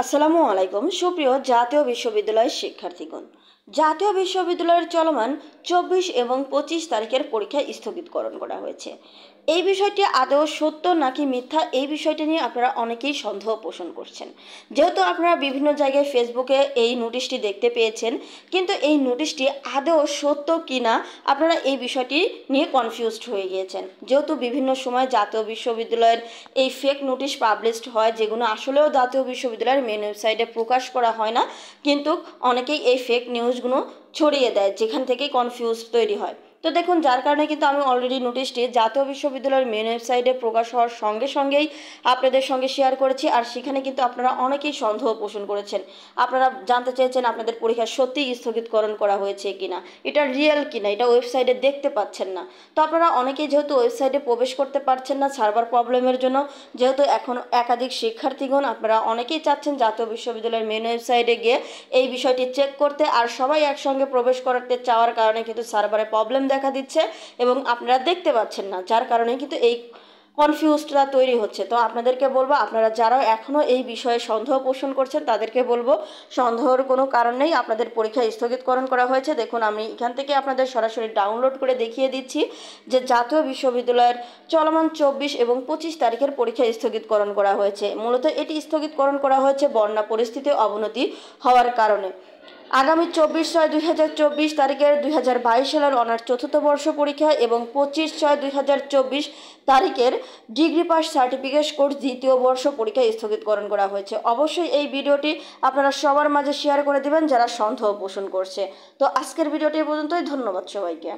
আসসালামু আলাইকুম সুপ্রিয় জাতীয় বিশ্ববিদ্যালয়ের শিক্ষার্থীগণ। জাতীয় বিশ্ববিদ্যালয়ের চলমান 24 এবং 25 তারিখের পরীক্ষা স্থগিতকরণ করা হয়েছে। এই বিষয়টি আদৌ সত্য নাকি মিথ্যা, এই বিষয়টি নিয়ে আপনারা অনেকেই সন্দেহ পোষণ করছেন। যেহেতু আপনারা বিভিন্ন জায়গায় ফেসবুকে এই নোটিশটি দেখতে পেয়েছেন, কিন্তু এই নোটিশটি আদৌ সত্য কিনা আপনারা এই বিষয়টি নিয়ে কনফিউজড হয়ে গিয়েছেন। যেহেতু বিভিন্ন সময় জাতীয় বিশ্ববিদ্যালয়ের এই ফেক নোটিশ পাবলিশড হয়, যেগুলো আসলেও জাতীয় বিশ্ববিদ্যালয়ের মেন ওয়েবসাইটে প্রকাশ করা হয় না, কিন্তু অনেকেই এই ফেক নিউজগুলো ছড়িয়ে দেয়, যেখান থেকেই কনফিউজ তৈরি হয়। তো দেখুন, যার কারণে কিন্তু আমি অলরেডি নোটিশটি জাতীয় বিশ্ববিদ্যালয়ের মেন ওয়েবসাইটে প্রকাশ হওয়ার সঙ্গে সঙ্গেই আপনাদের সঙ্গে শেয়ার করেছি। আর সেখানে কিন্তু আপনারা অনেকেই সন্দেহ পোষণ করেছেন। আপনারা জানতে চেয়েছেন আপনাদের পরীক্ষা সত্যিই স্থগিতকরণ করা হয়েছে কিনা, এটা রিয়েল কিনা, এটা ওয়েবসাইটে দেখতে পাচ্ছেন না। তো আপনারা অনেকেই যেহেতু ওয়েবসাইটে প্রবেশ করতে পারছেন না সার্ভার প্রবলেমের জন্য, যেহেতু এখন একাধিক শিক্ষার্থীগণ আপনারা অনেকেই চাচ্ছেন জাতীয় বিশ্ববিদ্যালয়ের মেন ওয়েবসাইটে গিয়ে এই বিষয়টি চেক করতে, আর সবাই একসঙ্গে প্রবেশ করতে চাওয়ার কারণে কিন্তু সার্ভারে প্রবলেম দেখা দিচ্ছে এবং আপনারা দেখতে পাচ্ছেন না, যার কারণে কিন্তু এই কনফিউজটা তৈরি হচ্ছে। তো আপনাদেরকে বলবো, আপনারা যারা এখনও এই বিষয়ে সন্দেহ পোষণ করছেন তাদেরকে বলবো, সন্দেহের কোনো কারণ নেই, আপনাদের পরীক্ষা স্থগিতকরণ করা হয়েছে। দেখুন, আমি এখান থেকে আপনাদের সরাসরি ডাউনলোড করে দেখিয়ে দিচ্ছি যে জাতীয় বিশ্ববিদ্যালয়ের চলমান 24 এবং 25 তারিখের পরীক্ষা স্থগিতকরণ করা হয়েছে। মূলত এটি স্থগিতকরণ করা হয়েছে বন্যা পরিস্থিতি অবনতি হওয়ার কারণে। আগামী 24/6/2024 তারিখের 2022 সালের অনার্স চতুর্থ বর্ষ পরীক্ষা এবং 25/6/2024 তারিখের ডিগ্রি পাস সার্টিফিকেট কোর্স দ্বিতীয় বর্ষ পরীক্ষা স্থগিতকরণ করা হয়েছে। অবশ্যই এই ভিডিওটি আপনারা সবার মাঝে শেয়ার করে দেবেন যারা সন্দেহ পোষণ করছে। তো আজকের ভিডিওটি পর্যন্তই, ধন্যবাদ সবাইকে।